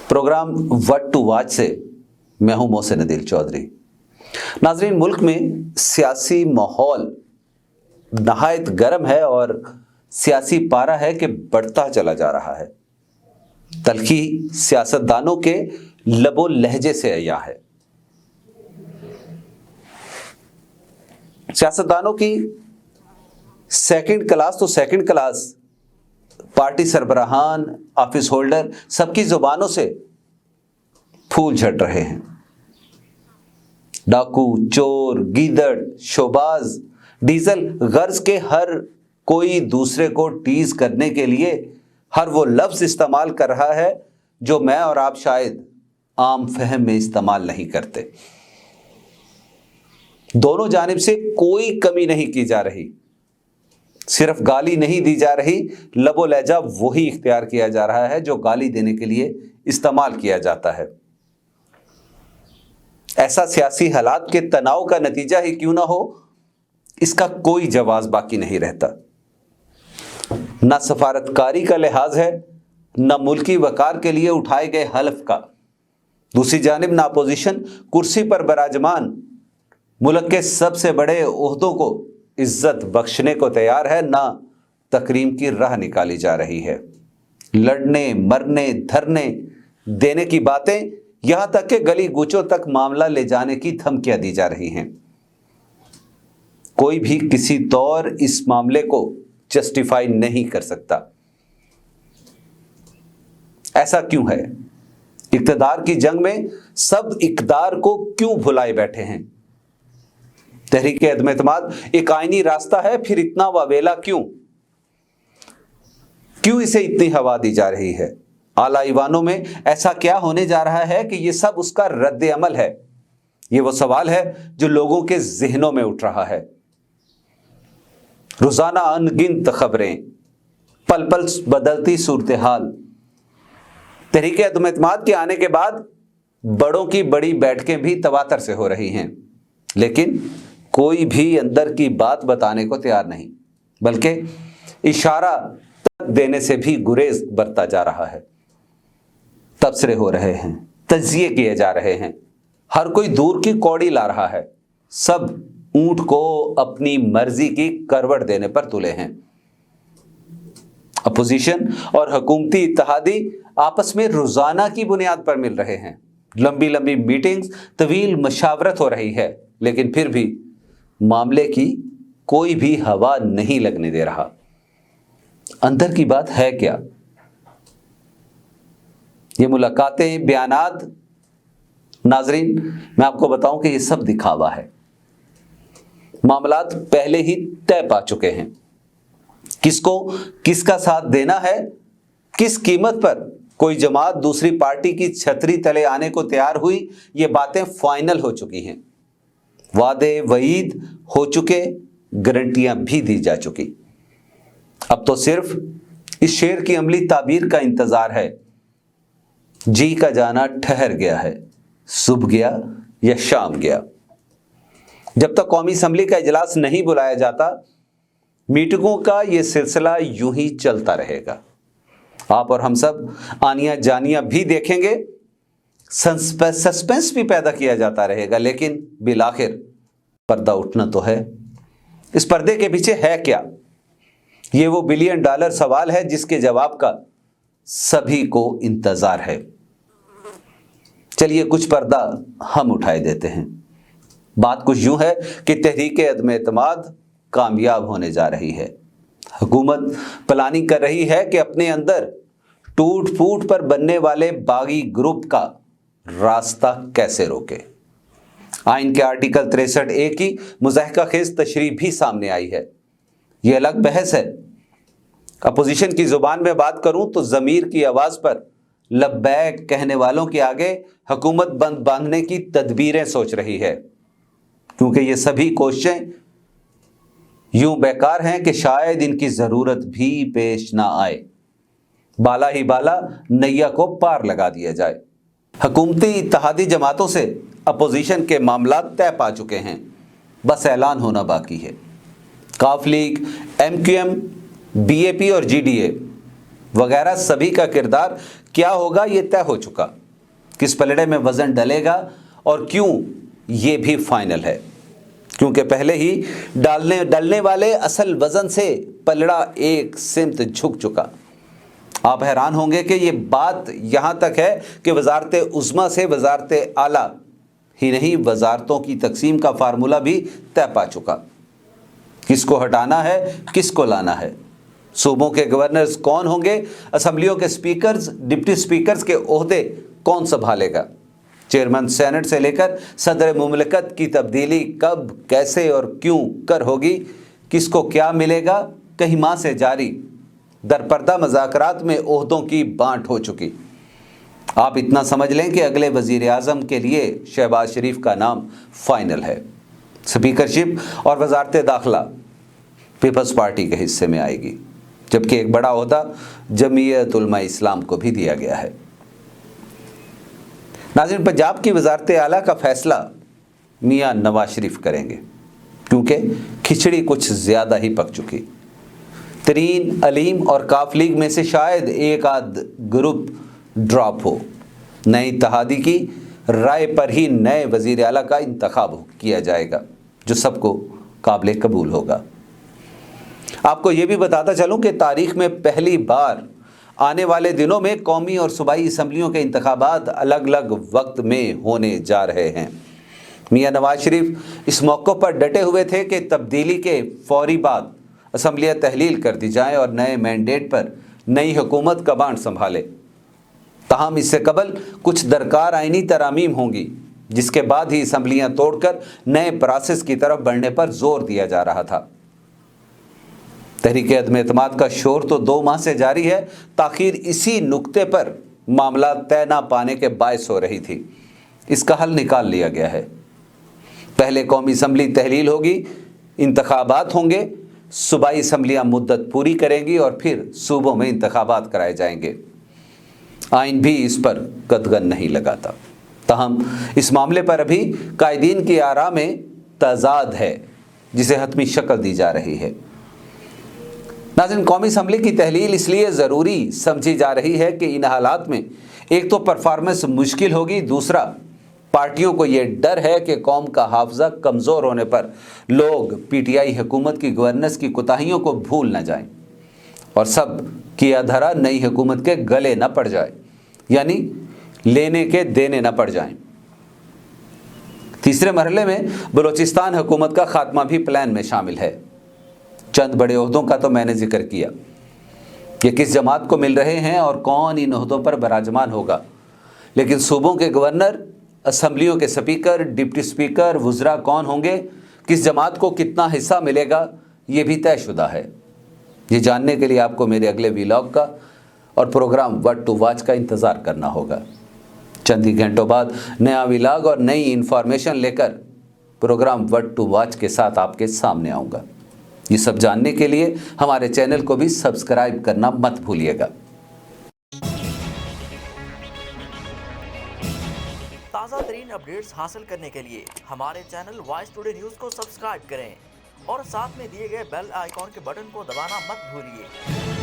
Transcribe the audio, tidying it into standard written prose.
Programme what to watch से मैं हूं मोहसिन अदील चौधरी। नाजरीन, मुल्क में सियासी माहौल नहायत गर्म है और सियासी पारा है कि बढ़ता चला जा रहा है। तल्खी सियासतदानों के लबो लहजे से अया है। सियासतदानों की सेकंड क्लास तो सेकंड क्लास, पार्टी सरबराहान, ऑफिस होल्डर, सबकी जुबानों से फूल झड़ रहे हैं। डाकू, चोर, गीदड़, शोबाज, डीजल गर्ज के हर कोई दूसरे को टीज करने के लिए हर वो लफ्ज इस्तेमाल कर रहा है जो मैं और आप शायद आम फहम में इस्तेमाल नहीं करते। दोनों जानिब से कोई कमी नहीं की जा रही, सिर्फ गाली नहीं दी जा रही, लबो लहजा वही इख्तियार किया जा रहा है जो गाली देने के लिए इस्तेमाल किया जाता है। ऐसा सियासी हालात के तनाव का नतीजा ही क्यों ना हो, इसका कोई जवाब बाकी नहीं रहता। ना सफारतकारी का लिहाज है, ना मुल्की वकार के लिए उठाए गए हल्फ का। दूसरी जानिब ना अपोजिशन कुर्सी पर बराजमान मुल्क के सबसे बड़े ओहदों को इज्जत बख्शने को तैयार है, ना तकरीम की राह निकाली जा रही है। लड़ने, मरने, धरने देने की बातें, यहां तक कि गली गूचों तक मामला ले जाने की धमकियां दी जा रही हैं। कोई भी किसी तौर इस मामले को जस्टिफाई नहीं कर सकता। ऐसा क्यों है? इक्तदार की जंग में सब इक़दार को क्यों भुलाए बैठे हैं? तहरीके अदम-ए-एतमाद एक आईनी रास्ता है, फिर इतना वावेला क्यों इसे इतनी हवा दी जा रही है? आला ईवानों में ऐसा क्या होने जा रहा है कि ये सब उसका रद्द अमल है? ये वो सवाल है जो लोगों के जहनों में उठ रहा है। रोजाना अनगिनत खबरें, पल पल बदलती सूरत हाल। तहरीके अदम-ए-एतमाद के आने के बाद बड़ों की बड़ी बैठकें भी तवातर से हो रही हैं, लेकिन कोई भी अंदर की बात बताने को तैयार नहीं, बल्कि इशारा तक देने से भी गुरेज बरता जा रहा है। तबसरे हो रहे हैं, तज्जिए किए जा रहे हैं, हर कोई दूर की कौड़ी ला रहा है। सब ऊंट को अपनी मर्जी की करवट देने पर तुले हैं। अपोजिशन और हुकूमती इत्तेहादी आपस में रोजाना की बुनियाद पर मिल रहे हैं। लंबी लंबी मीटिंग्स, तवील मशावरत हो रही है, लेकिन फिर भी मामले की कोई भी हवा नहीं लगने दे रहा। अंदर की बात है क्या? ये मुलाकातें, बयानात, नाजरीन, मैं आपको बताऊं कि ये सब दिखावा है। मामलात पहले ही तय पा चुके हैं। किसको किसका साथ देना है, किस कीमत पर कोई जमात दूसरी पार्टी की छतरी तले आने को तैयार हुई, ये बातें फाइनल हो चुकी हैं। वादे वईद हो चुके, गारंटियां भी दी जा चुकी। अब तो सिर्फ इस शेर की अमली ताबीर का इंतजार है। जी का जाना ठहर गया है, सुबह गया या शाम गया। जब तक कौमी असम्बली का इजलास नहीं बुलाया जाता, मीटिंगों का यह सिलसिला यूं ही चलता रहेगा। आप और हम सब आनिया जानिया भी देखेंगे, सस्पेंस भी पैदा किया जाता रहेगा, लेकिन बिलाखिर पर्दा उठना तो है। इस पर्दे के पीछे है क्या? ये वो $1 बिलियन सवाल है जिसके जवाब का सभी को इंतजार है। चलिए कुछ पर्दा हम उठाए देते हैं। बात कुछ यूं है कि तहरीके अदम-ए-एतमाद कामयाब होने जा रही है। हुकूमत प्लानिंग कर रही है कि अपने अंदर टूट फूट पर बनने वाले बागी ग्रुप का रास्ता कैसे रोके। आइन के आर्टिकल 63A की मुज़ाहिका खेज तशरीह भी सामने आई है। यह अलग बहस है। अपोजिशन की जुबान में बात करूं तो ज़मीर की आवाज़ पर लब्बैक कहने वालों के आगे हुकूमत बंद बांधने की तदबीरें सोच रही है, क्योंकि ये सभी कोशिशें यूं बेकार हैं कि शायद इनकी ज़रूरत भी पेश ना आए। बाला ही बाला नैया को पार लगा दिया जाए। हुकूमती इत्तेहादी जमातों से अपोजिशन के मामला तय पा चुके हैं, बस ऐलान होना बाकी है। काफ लीग, MQM, BAP और GDA वगैरह सभी का किरदार کیا ہوگا یہ طے ہو چکا، کس پلڑے میں وزن ڈلے گا اور کیوں یہ بھی فائنل ہے، کیونکہ پہلے ہی ڈلنے والے اصل وزن سے پلڑا ایک سمت جھک چکا۔ آپ حیران ہوں گے کہ یہ بات یہاں تک ہے کہ وزارت عظمیٰ سے وزارت اعلیٰ ہی نہیں، وزارتوں کی تقسیم کا فارمولہ بھی طے پا چکا، کس کو ہٹانا ہے کس کو لانا ہے، صوبوں کے گورنرز کون ہوں گے، اسمبلیوں کے سپیکرز ڈپٹی سپیکرز کے عہدے کون سنبھالے گا، چیئرمین سینٹ سے لے کر صدر مملکت کی تبدیلی کب کیسے اور کیوں کر ہوگی، کس کو کیا ملے گا، کئی ماہ سے جاری درپردہ مذاکرات میں عہدوں کی بانٹ ہو چکی۔ آپ اتنا سمجھ لیں کہ اگلے وزیر اعظم کے لیے شہباز شریف کا نام فائنل ہے، سپیکرشپ اور وزارت داخلہ پیپلز پارٹی کے حصے میں آئے گی، جبکہ ایک بڑا عہدہ جمعیت علماء اسلام کو بھی دیا گیا ہے۔ ناظرین، پنجاب کی وزارت اعلیٰ کا فیصلہ میاں نواز شریف کریں گے، کیونکہ کھچڑی کچھ زیادہ ہی پک چکی۔ ترین، علیم اور کاف لیگ میں سے شاید ایک آدھ گروپ ڈراپ ہو، نئی اتحادی کی رائے پر ہی نئے وزیر اعلیٰ کا انتخاب کیا جائے گا، جو سب کو قابل قبول ہوگا۔ آپ کو یہ بھی بتاتا چلوں کہ تاریخ میں پہلی بار آنے والے دنوں میں قومی اور صوبائی اسمبلیوں کے انتخابات الگ الگ وقت میں ہونے جا رہے ہیں۔ میاں نواز شریف اس موقع پر ڈٹے ہوئے تھے کہ تبدیلی کے فوری بعد اسمبلیاں تحلیل کر دی جائیں اور نئے مینڈیٹ پر نئی حکومت کمانڈ سنبھالے۔ تاہم اس سے قبل کچھ درکار آئینی ترامیم ہوں گی، جس کے بعد ہی اسمبلیاں توڑ کر نئے پروسیس کی طرف بڑھنے پر زور دیا جا رہا تھا۔ تحریک عدم اعتماد کا شور تو 2 ماہ سے جاری ہے، تاخیر اسی نقطے پر معاملہ طے نہ پانے کے باعث ہو رہی تھی۔ اس کا حل نکال لیا گیا ہے۔ پہلے قومی اسمبلی تحلیل ہوگی، انتخابات ہوں گے، صوبائی اسمبلیاں مدت پوری کریں گی اور پھر صوبوں میں انتخابات کرائے جائیں گے۔ آئین بھی اس پر قدغن نہیں لگاتا، تاہم اس معاملے پر ابھی قائدین کی آراء میں تضاد ہے، جسے حتمی شکل دی جا رہی ہے۔ ناظرین، قومی اسمبلی کی تحلیل اس لیے ضروری سمجھی جا رہی ہے کہ ان حالات میں ایک تو پرفارمنس مشکل ہوگی، دوسرا پارٹیوں کو یہ ڈر ہے کہ قوم کا حافظہ کمزور ہونے پر لوگ پی ٹی آئی حکومت کی گورننس کی کوتاہیوں کو بھول نہ جائیں اور سب کیا دھرا نئی حکومت کے گلے نہ پڑ جائے، یعنی لینے کے دینے نہ پڑ جائیں۔ تیسرے مرحلے میں بلوچستان حکومت کا خاتمہ بھی پلان میں شامل ہے۔ چند بڑے عہدوں کا تو میں نے ذکر کیا کہ کس جماعت کو مل رہے ہیں اور کون ان عہدوں پر براجمان ہوگا، لیکن صوبوں کے گورنر، اسمبلیوں کے سپیکر، ڈپٹی سپیکر، وزراء کون ہوں گے، کس جماعت کو کتنا حصہ ملے گا، یہ بھی طے شدہ ہے۔ یہ جاننے کے لیے آپ کو میرے اگلے ویلاگ کا اور پروگرام وٹ ٹو واچ کا انتظار کرنا ہوگا۔ چند ہی گھنٹوں بعد نیا ویلاگ اور نئی انفارمیشن لے کر پروگرام وٹ ٹو واچ کے ساتھ آپ کے سامنے آؤں گا۔ یہ سب جاننے کے لیے ہمارے چینل کو بھی سبسکرائب کرنا مت بھولیے گا۔ تازہ ترین اپڈیٹس حاصل کرنے کے لیے ہمارے چینل وائس ٹوڈے نیوز کو سبسکرائب کریں اور ساتھ میں دیے گئے بیل آئیکن کے بٹن کو دبانا مت بھولیے۔